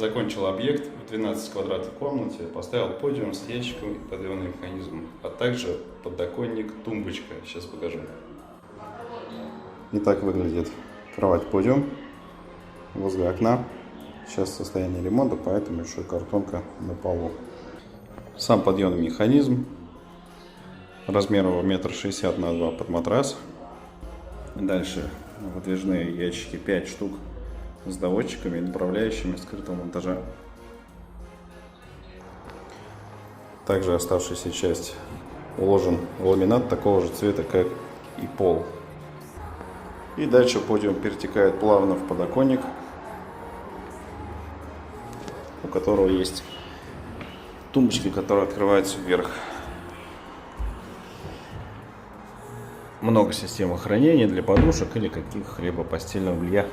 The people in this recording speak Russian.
закончил объект в 12 квадратной комнате, поставил подиум с ящиком и подъемным механизмом, а также подоконник, тумбочка. Сейчас покажу. И так выглядит кровать-подиум возле окна. Сейчас состояние ремонта, поэтому еще картонка на полу. Сам подъемный механизм. Размер его 1,60 м на 2 под матрас. Дальше выдвижные ящики 5 штук с доводчиками и направляющими скрытого монтажа. Также оставшаяся часть уложен ламинат такого же цвета, как и пол. И дальше подиум перетекает плавно в подоконник, у которого есть тумбочки, которые открываются вверх. Много систем хранения для подушек или каких-либо постельного белья.